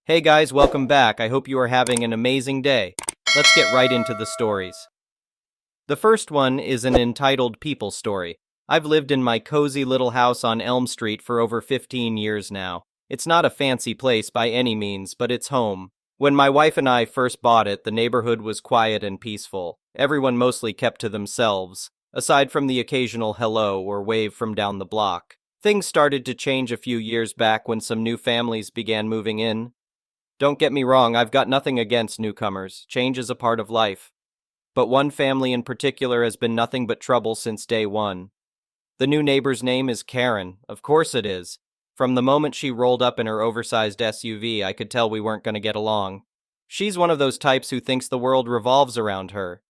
Hey guys, welcome back. I hope you are having an amazing day. Let's get right into the stories. The first one is an entitled People Story. I've lived in my cozy little house on Elm Street for over 15 years now. It's not a fancy place by any means, but it's home. When my wife and I first bought it, the neighborhood was quiet and peaceful. Everyone mostly kept to themselves, aside from the occasional hello or wave from down the block. Things started to change a few years back when some new families began moving in. Don't get me wrong, I've got nothing against newcomers. Change is a part of life. But one family in particular has been nothing but trouble since day one. The new neighbor's name is Karen. Of course it is. From the moment she rolled up in her oversized SUV, I could tell we weren't going to get along. She's one of those types who thinks the world revolves around her.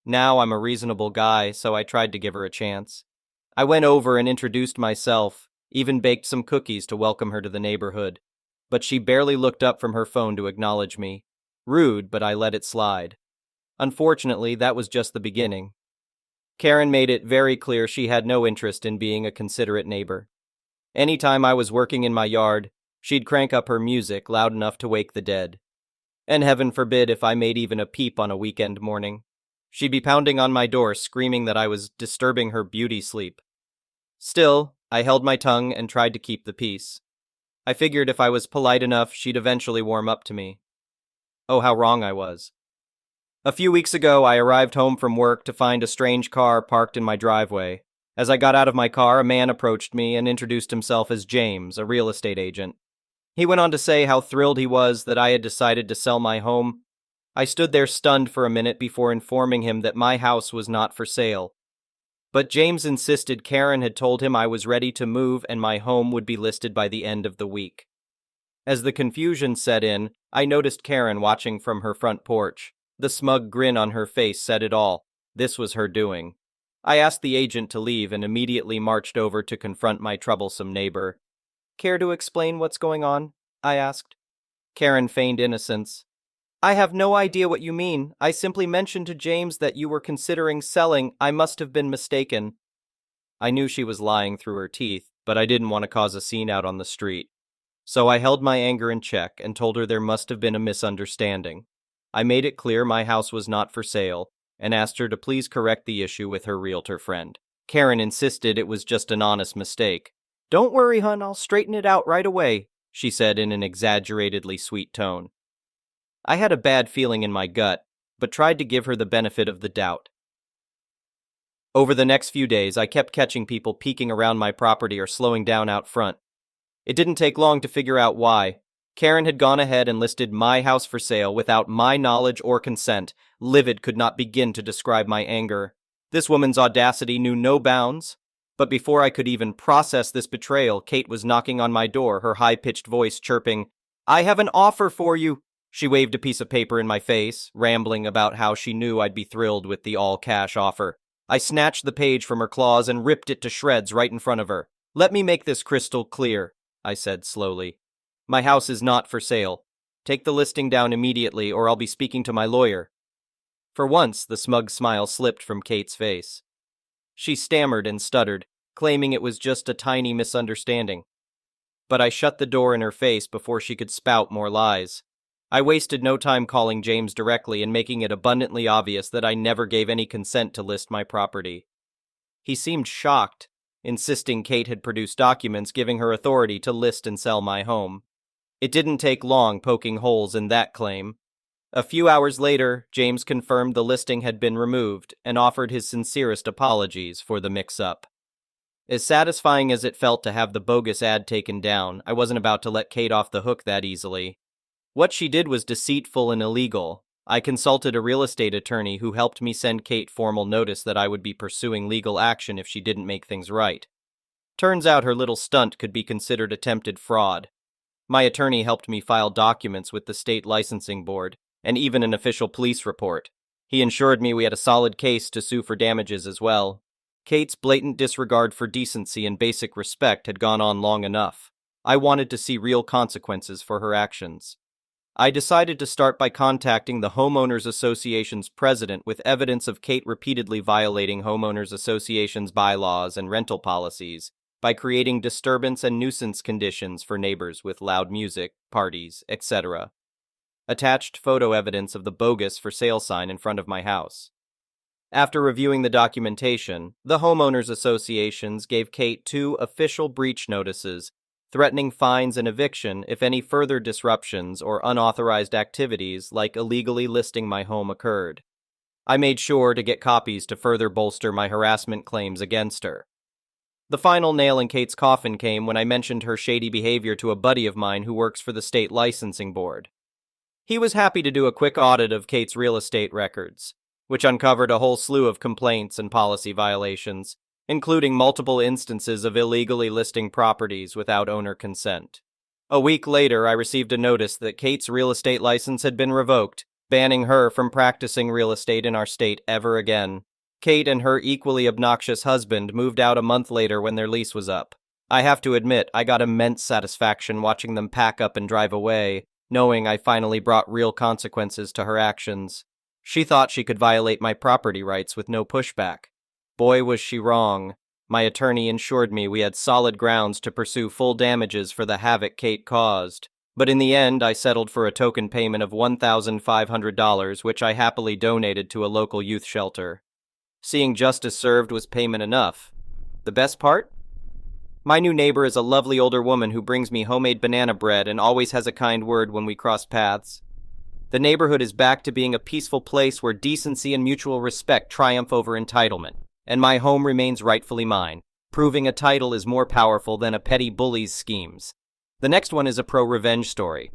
Now I'm a reasonable guy, so I tried to give her a chance. I went over and introduced myself, even baked some cookies to welcome her to the neighborhood. But she barely looked up from her phone to acknowledge me. Rude, but I let it slide. Unfortunately, that was just the beginning. Karen made it very clear she had no interest in being a considerate neighbor. Anytime I was working in my yard, she'd crank up her music loud enough to wake the dead. And heaven forbid if I made even a peep on a weekend morning. She'd be pounding on my door, screaming that I was disturbing her beauty sleep. Still, I held my tongue and tried to keep the peace. I figured if I was polite enough, she'd eventually warm up to me. Oh, how wrong I was. A few weeks ago, I arrived home from work to find a strange car parked in my driveway. As I got out of my car, a man approached me and introduced himself as James, a real estate agent. He went on to say how thrilled he was that I had decided to sell my home. I stood there stunned for a minute before informing him that my house was not for sale. But James insisted Karen had told him I was ready to move and my home would be listed by the end of the week. As the confusion set in, I noticed Karen watching from her front porch. The smug grin on her face said it all. This was her doing. I asked the agent to leave and immediately marched over to confront my troublesome neighbor. Care to explain what's going on? I asked. Karen feigned innocence. I have no idea what you mean. I simply mentioned to James that you were considering selling. I must have been mistaken. I knew she was lying through her teeth, but I didn't want to cause a scene out on the street. So I held my anger in check and told her there must have been a misunderstanding. I made it clear my house was not for sale and asked her to please correct the issue with her realtor friend. Karen insisted it was just an honest mistake. Don't worry, hun, I'll straighten it out right away, she said in an exaggeratedly sweet tone. I had a bad feeling in my gut, but tried to give her the benefit of the doubt. Over the next few days, I kept catching people peeking around my property or slowing down out front. It didn't take long to figure out why. Karen had gone ahead and listed my house for sale without my knowledge or consent. Livid could not begin to describe my anger. This woman's audacity knew no bounds. But before I could even process this betrayal, Kate was knocking on my door, her high-pitched voice chirping, I have an offer for you. She waved a piece of paper in my face, rambling about how she knew I'd be thrilled with the all-cash offer. I snatched the page from her claws and ripped it to shreds right in front of her. Let me make this crystal clear, I said slowly. My house is not for sale. Take the listing down immediately or I'll be speaking to my lawyer. For once, the smug smile slipped from Kate's face. She stammered and stuttered, claiming it was just a tiny misunderstanding. But I shut the door in her face before she could spout more lies. I wasted no time calling James directly and making it abundantly obvious that I never gave any consent to list my property. He seemed shocked, insisting Kate had produced documents giving her authority to list and sell my home. It didn't take long poking holes in that claim. A few hours later, James confirmed the listing had been removed and offered his sincerest apologies for the mix-up. As satisfying as it felt to have the bogus ad taken down, I wasn't about to let Kate off the hook that easily. What she did was deceitful and illegal. I consulted a real estate attorney who helped me send Kate formal notice that I would be pursuing legal action if she didn't make things right. Turns out her little stunt could be considered attempted fraud. My attorney helped me file documents with the state licensing board, and even an official police report. He ensured me we had a solid case to sue for damages as well. Kate's blatant disregard for decency and basic respect had gone on long enough. I wanted to see real consequences for her actions. I decided to start by contacting the Homeowners Association's president with evidence of Kate repeatedly violating Homeowners Association's bylaws and rental policies. by creating disturbance and nuisance conditions for neighbors with loud music, parties, etc. Attached photo evidence of the bogus for sale sign in front of my house. After reviewing the documentation, the homeowners associations gave Kate 2 official breach notices, threatening fines and eviction if any further disruptions or unauthorized activities like illegally listing my home occurred. I made sure to get copies to further bolster my harassment claims against her. The final nail in Kate's coffin came when I mentioned her shady behavior to a buddy of mine who works for the state licensing board. He was happy to do a quick audit of Kate's real estate records, which uncovered a whole slew of complaints and policy violations, including multiple instances of illegally listing properties without owner consent. A week later, I received a notice that Kate's real estate license had been revoked, banning her from practicing real estate in our state ever again. Kate and her equally obnoxious husband moved out a month later when their lease was up. I have to admit, I got immense satisfaction watching them pack up and drive away, knowing I finally brought real consequences to her actions. She thought she could violate my property rights with no pushback. Boy, was she wrong. My attorney assured me we had solid grounds to pursue full damages for the havoc Kate caused. But in the end, I settled for a token payment of $1,500, which I happily donated to a local youth shelter. Seeing justice served was payment enough. The best part? My new neighbor is a lovely older woman who brings me homemade banana bread and always has a kind word when we cross paths. The neighborhood is back to being a peaceful place where decency and mutual respect triumph over entitlement, and my home remains rightfully mine, proving a title is more powerful than a petty bully's schemes. The next one is a pro-revenge story.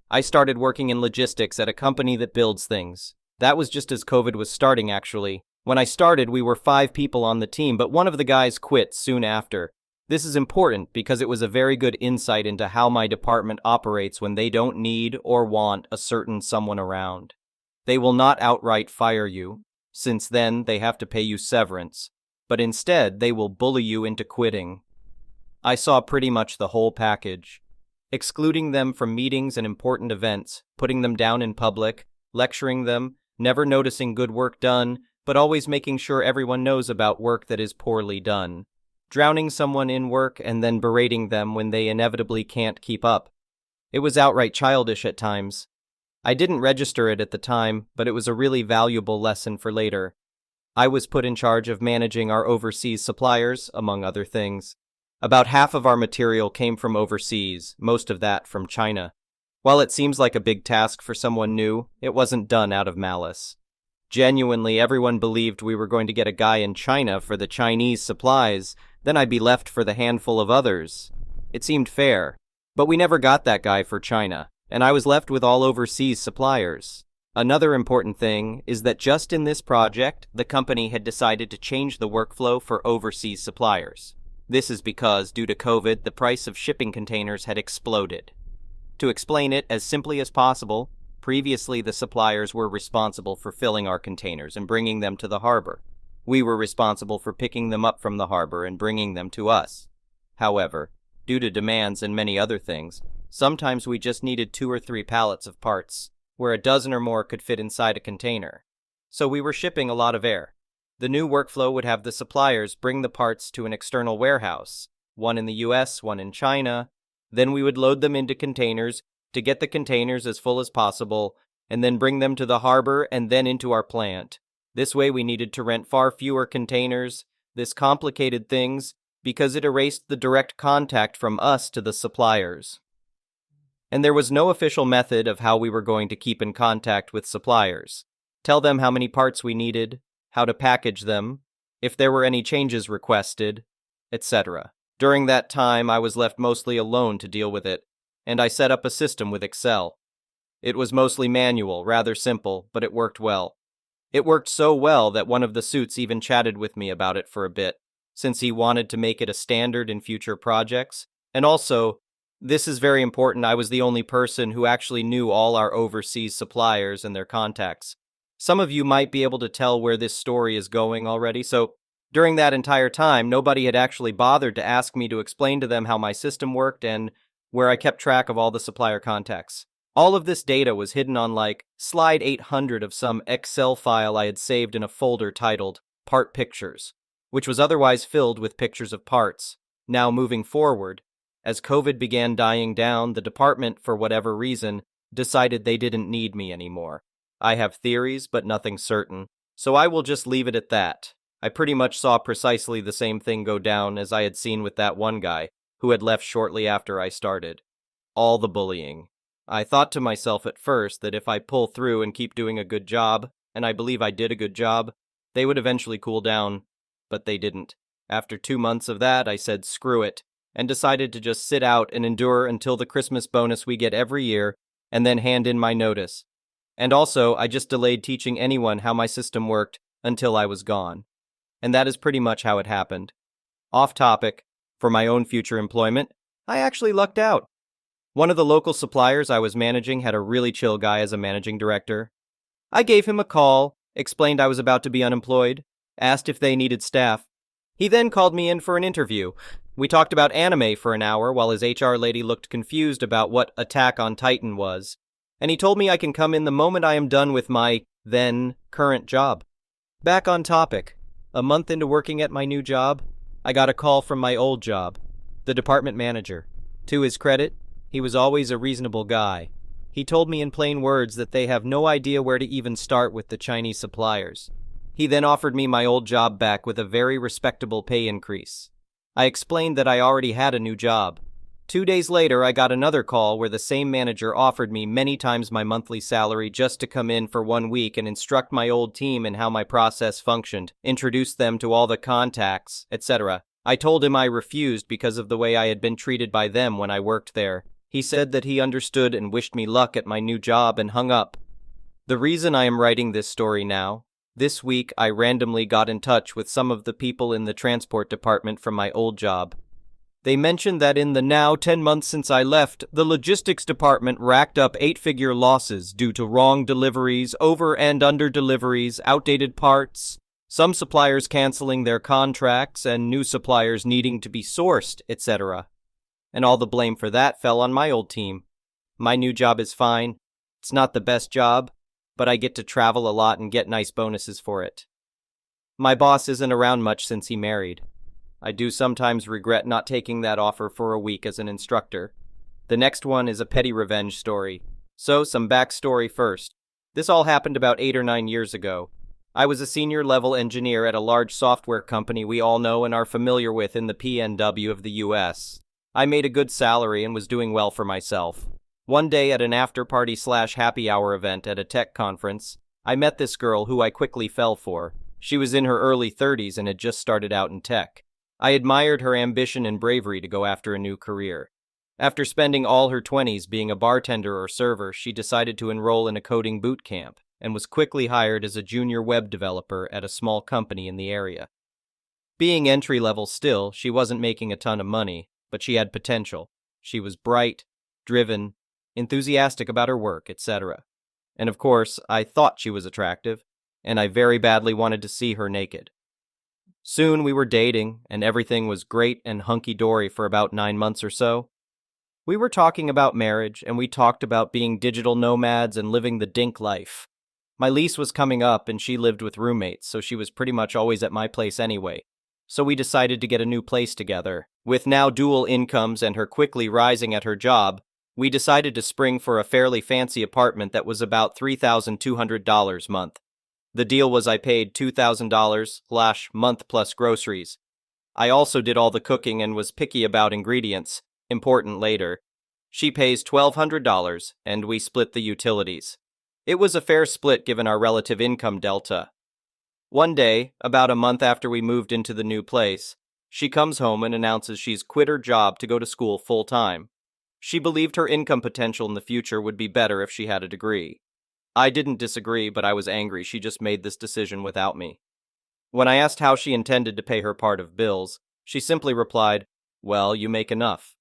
I started working in logistics at a company that builds things. That was just as COVID was starting, actually. When I started, we were 5 people on the team, but one of the guys quit soon after. This is important because it was a very good insight into how my department operates when they don't need or want a certain someone around. They will not outright fire you, since then they have to pay you severance, but instead they will bully you into quitting. I saw pretty much the whole package. Excluding them from meetings and important events, putting them down in public, lecturing them, never noticing good work done, but always making sure everyone knows about work that is poorly done. Drowning someone in work and then berating them when they inevitably can't keep up. It was outright childish at times. I didn't register it at the time, but it was a really valuable lesson for later. I was put in charge of managing our overseas suppliers, among other things. About half of our material came from overseas, most of that from China. While it seems like a big task for someone new, it wasn't done out of malice. Genuinely, everyone believed we were going to get a guy in China for the Chinese supplies, then I'd be left for the handful of others. It seemed fair, but we never got that guy for China, and I was left with all overseas suppliers. Another important thing is that just in this project, the company had decided to change the workflow for overseas suppliers. This is because, due to COVID, the price of shipping containers had exploded. To explain it as simply as possible, previously the suppliers were responsible for filling our containers and bringing them to the harbor. We were responsible for picking them up from the harbor and bringing them to us. However, due to demands and many other things, sometimes we just needed 2 or 3 pallets of parts, where a dozen or more could fit inside a container. So we were shipping a lot of air. The new workflow would have the suppliers bring the parts to an external warehouse, one in the US, one in China. Then we would load them into containers to get the containers as full as possible, and then bring them to the harbor and then into our plant. This way we needed to rent far fewer containers. This complicated things because it erased the direct contact from us to the suppliers. And there was no official method of how we were going to keep in contact with suppliers. Tell them how many parts we needed, how to package them, if there were any changes requested, etc. During that time, I was left mostly alone to deal with it, and I set up a system with Excel. It was mostly manual, rather simple, but it worked well. It worked so well that one of the suits even chatted with me about it for a bit, since he wanted to make it a standard in future projects. And also, this is very important, I was the only person who actually knew all our overseas suppliers and their contacts. Some of you might be able to tell where this story is going already, so during that entire time, nobody had actually bothered to ask me to explain to them how my system worked and where I kept track of all the supplier contacts. All of this data was hidden on like slide 800 of some Excel file I had saved in a folder titled Part Pictures, which was otherwise filled with pictures of parts. Now, moving forward, as COVID began dying down, the department, for whatever reason, decided they didn't need me anymore. I have theories, but nothing certain, so I will just leave it at that. I pretty much saw precisely the same thing go down as I had seen with that one guy, who had left shortly after I started. All the bullying. I thought to myself at first that if I pull through and keep doing a good job, and I believe I did a good job, they would eventually cool down, but they didn't. After 2 months of that, I said screw it, and decided to just sit out and endure until the Christmas bonus we get every year, and then hand in my notice. And also, I just delayed teaching anyone how my system worked until I was gone. And that is pretty much how it happened. Off topic, for my own future employment, I actually lucked out. One of the local suppliers I was managing had a really chill guy as a managing director. I gave him a call, explained I was about to be unemployed, asked if they needed staff. He then called me in for an interview. We talked about anime for an hour while his HR lady looked confused about what Attack on Titan was, and he told me I can come in the moment I am done with my, then, current job. Back on topic, a month into working at my new job, I got a call from my old job, the department manager. To his credit, he was always a reasonable guy. He told me in plain words that they have no idea where to even start with the Chinese suppliers. He then offered me my old job back with a very respectable pay increase. I explained that I already had a new job. 2 days later, I got another call where the same manager offered me many times my monthly salary just to come in for 1 week and instruct my old team in how my process functioned, introduce them to all the contacts, etc. I told him I refused because of the way I had been treated by them when I worked there. He said that he understood and wished me luck at my new job and hung up. The reason I am writing this story now, this week I randomly got in touch with some of the people in the transport department from my old job. They mentioned that in the now 10 months since I left, the logistics department racked up 8-figure losses due to wrong deliveries, over and under deliveries, outdated parts, some suppliers canceling their contracts, and new suppliers needing to be sourced, etc. And all the blame for that fell on my old team. My new job is fine. It's not the best job, but I get to travel a lot and get nice bonuses for it. My boss isn't around much since he married. I do sometimes regret not taking that offer for a week as an instructor. The next one is a petty revenge story. So, some backstory first. This all happened about 8 or 9 years ago. I was a senior-level engineer at a large software company we all know and are familiar with in the PNW of the US. I made a good salary and was doing well for myself. One day at an after-party/happy hour event at a tech conference, I met this girl who I quickly fell for. She was in her early 30s and had just started out in tech. I admired her ambition and bravery to go after a new career. After spending all her 20s being a bartender or server, she decided to enroll in a coding boot camp and was quickly hired as a junior web developer at a small company in the area. Being entry-level still, she wasn't making a ton of money, but she had potential. She was bright, driven, enthusiastic about her work, etc. And of course, I thought she was attractive, and I very badly wanted to see her naked. Soon we were dating, and everything was great and hunky-dory for about 9 months or so. We were talking about marriage, and we talked about being digital nomads and living the dink life. My lease was coming up, and she lived with roommates, so she was pretty much always at my place anyway. So we decided to get a new place together. With now dual incomes and her quickly rising at her job, we decided to spring for a fairly fancy apartment that was about $3,200 a month. The deal was I paid $2,000/month plus groceries. I also did all the cooking and was picky about ingredients, important later. She pays $1,200, and we split the utilities. It was a fair split given our relative income delta. One day, about a month after we moved into the new place, she comes home and announces she's quit her job to go to school full-time. She believed her income potential in the future would be better if she had a degree. I didn't disagree, but I was angry she just made this decision without me. When I asked how she intended to pay her part of bills, she simply replied, "Well, you make enough."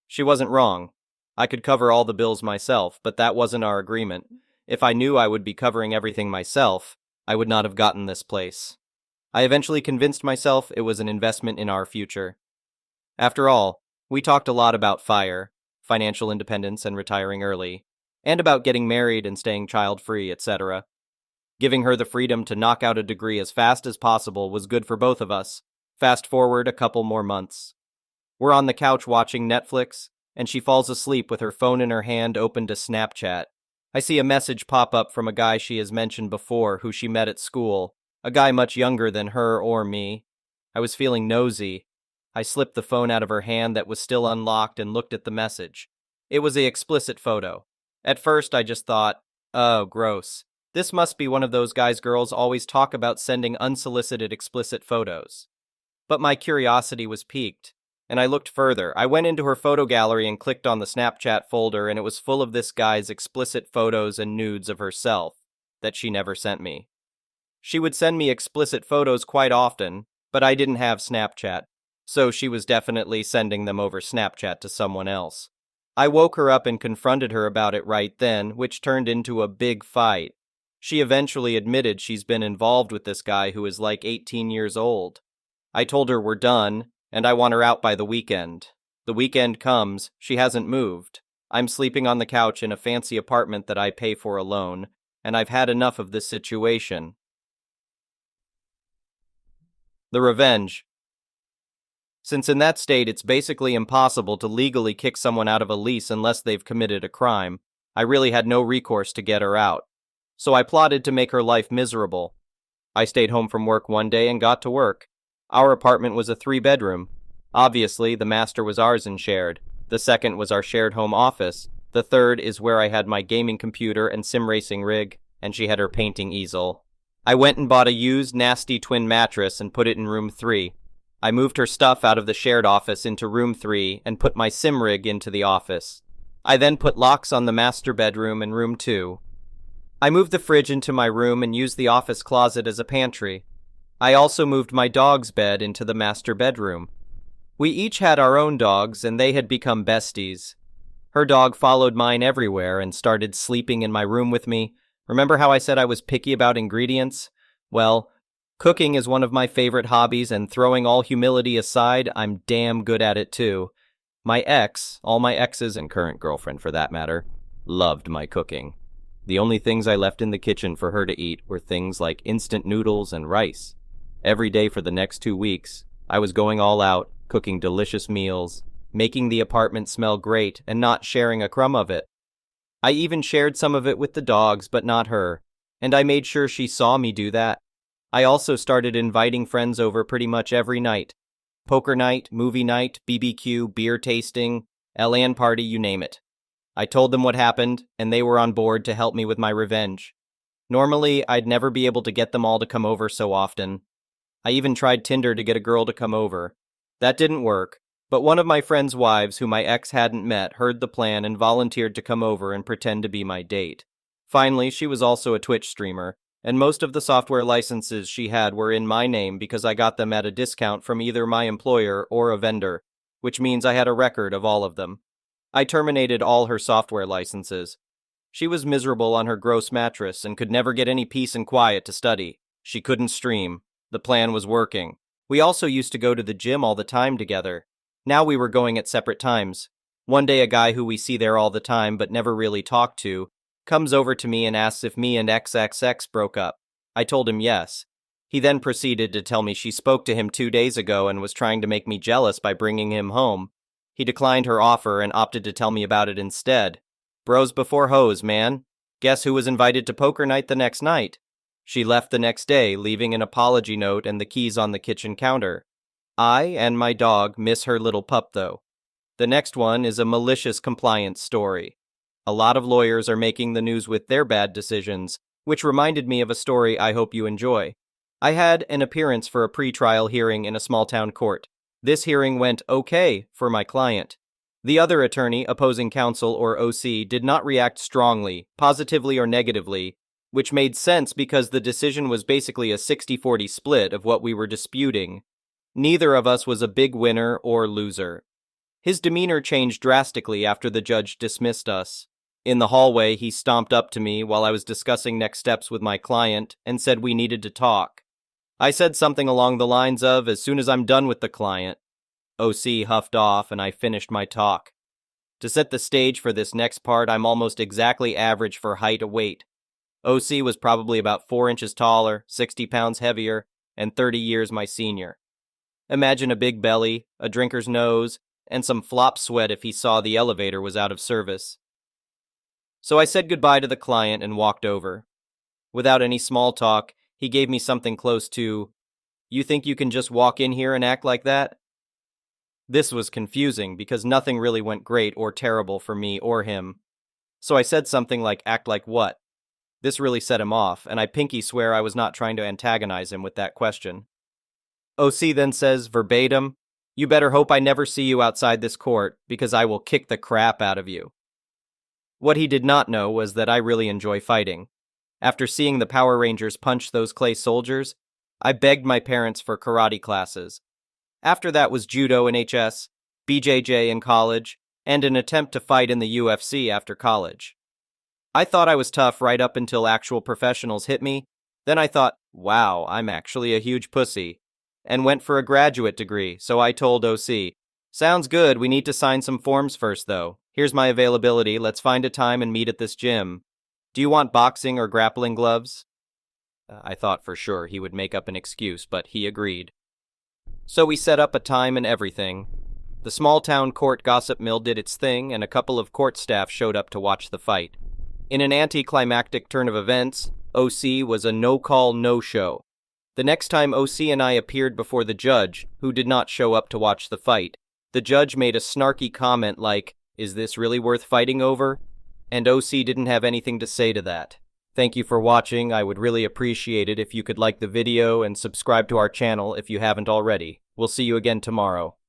She wasn't wrong. I could cover all the bills myself, but that wasn't our agreement. If I knew I would be covering everything myself, I would not have gotten this place. I eventually convinced myself it was an investment in our future. After all, we talked a lot about FIRE, financial independence and retiring early, and about getting married and staying child-free, etc. Giving her the freedom to knock out a degree as fast as possible was good for both of us. Fast forward a couple more months. We're on the couch watching Netflix, and she falls asleep with her phone in her hand open to Snapchat. I see a message pop up from a guy she has mentioned before who she met at school, a guy much younger than her or me. I was feeling nosy. I slipped the phone out of her hand that was still unlocked and looked at the message. It was an explicit photo. At first, I just thought, oh, gross. This must be one of those guys girls always talk about sending unsolicited explicit photos. But my curiosity was piqued, and I looked further. I went into her photo gallery and clicked on the Snapchat folder, and it was full of this guy's explicit photos and nudes of herself that she never sent me. She would send me explicit photos quite often, but I didn't have Snapchat, so she was definitely sending them over Snapchat to someone else. I woke her up and confronted her about it right then, which turned into a big fight. She eventually admitted she's been involved with this guy who is like 18 years old. I told her we're done, and I want her out by the weekend. The weekend comes, she hasn't moved. I'm sleeping on the couch in a fancy apartment that I pay for alone, and I've had enough of this situation. The revenge. Since in that state it's basically impossible to legally kick someone out of a lease unless they've committed a crime, I really had no recourse to get her out. So I plotted to make her life miserable. I stayed home from work one day and got to work. Our apartment was a 3-bedroom. Obviously, the master was ours and shared. The second was our shared home office. The third is where I had my gaming computer and sim racing rig, and she had her painting easel. I went and bought a used, nasty twin mattress and put it in room 3. I moved her stuff out of the shared office into room 3 and put my sim rig into the office. I then put locks on the master bedroom and room 2. I moved the fridge into my room and used the office closet as a pantry. I also moved my dog's bed into the master bedroom. We each had our own dogs, and they had become besties. Her dog followed mine everywhere and started sleeping in my room with me. Remember how I said I was picky about ingredients? Well, cooking is one of my favorite hobbies, and throwing all humility aside, I'm damn good at it too. My ex, all my exes and current girlfriend for that matter, loved my cooking. The only things I left in the kitchen for her to eat were things like instant noodles and rice. Every day for the next 2 weeks, I was going all out, cooking delicious meals, making the apartment smell great, and not sharing a crumb of it. I even shared some of it with the dogs, but not her, and I made sure she saw me do that. I also started inviting friends over pretty much every night. Poker night, movie night, BBQ, beer tasting, LAN party, you name it. I told them what happened, and they were on board to help me with my revenge. Normally, I'd never be able to get them all to come over so often. I even tried Tinder to get a girl to come over. That didn't work, but one of my friend's wives, who my ex hadn't met, heard the plan and volunteered to come over and pretend to be my date. Finally, she was also a Twitch streamer, and most of the software licenses she had were in my name because I got them at a discount from either my employer or a vendor, which means I had a record of all of them. I terminated all her software licenses. She was miserable on her gross mattress and could never get any peace and quiet to study. She couldn't stream. The plan was working. We also used to go to the gym all the time together. Now we were going at separate times. One day a guy who we see there all the time but never really talk to comes over to me and asks if me and XXX broke up. I told him yes. He then proceeded to tell me she spoke to him 2 days ago and was trying to make me jealous by bringing him home. He declined her offer and opted to tell me about it instead. Bros before hoes, man. Guess who was invited to poker night the next night? She left the next day, leaving an apology note and the keys on the kitchen counter. I and my dog miss her little pup, though. The next one is a malicious compliance story. A lot of lawyers are making the news with their bad decisions, which reminded me of a story I hope you enjoy. I had an appearance for a pre-trial hearing in a small-town court. This hearing went okay for my client. The other attorney, opposing counsel or OC, did not react strongly, positively or negatively, which made sense because the decision was basically a 60-40 split of what we were disputing. Neither of us was a big winner or loser. His demeanor changed drastically after the judge dismissed us. In the hallway, he stomped up to me while I was discussing next steps with my client and said we needed to talk. I said something along the lines of, as soon as I'm done with the client. OC huffed off and I finished my talk. To set the stage for this next part, I'm almost exactly average for height and weight. OC was probably about 4 inches taller, 60 pounds heavier, and 30 years my senior. Imagine a big belly, a drinker's nose, and some flop sweat if he saw the elevator was out of service. So I said goodbye to the client and walked over. Without any small talk, he gave me something close to, "You think you can just walk in here and act like that?" This was confusing because nothing really went great or terrible for me or him. So I said something like, "Act like what?" This really set him off, and I pinky swear I was not trying to antagonize him with that question. OC then says, verbatim, "You better hope I never see you outside this court, because I will kick the crap out of you." What he did not know was that I really enjoy fighting. After seeing the Power Rangers punch those clay soldiers, I begged my parents for karate classes. After that was judo in HS, BJJ in college, and an attempt to fight in the UFC after college. I thought I was tough right up until actual professionals hit me. Then I thought, wow, I'm actually a huge pussy, and went for a graduate degree, so I told OC, "Sounds good, we need to sign some forms first though. Here's my availability, let's find a time and meet at this gym. Do you want boxing or grappling gloves?" I thought for sure he would make up an excuse, but he agreed. So we set up a time and everything. The small-town court gossip mill did its thing, and a couple of court staff showed up to watch the fight. In an anticlimactic turn of events, OC was a no-call, no-show. The next time OC and I appeared before the judge, who did not show up to watch the fight, the judge made a snarky comment like, "Is this really worth fighting over?" And OC didn't have anything to say to that. Thank you for watching. I would really appreciate it if you could like the video and subscribe to our channel if you haven't already. We'll see you again tomorrow.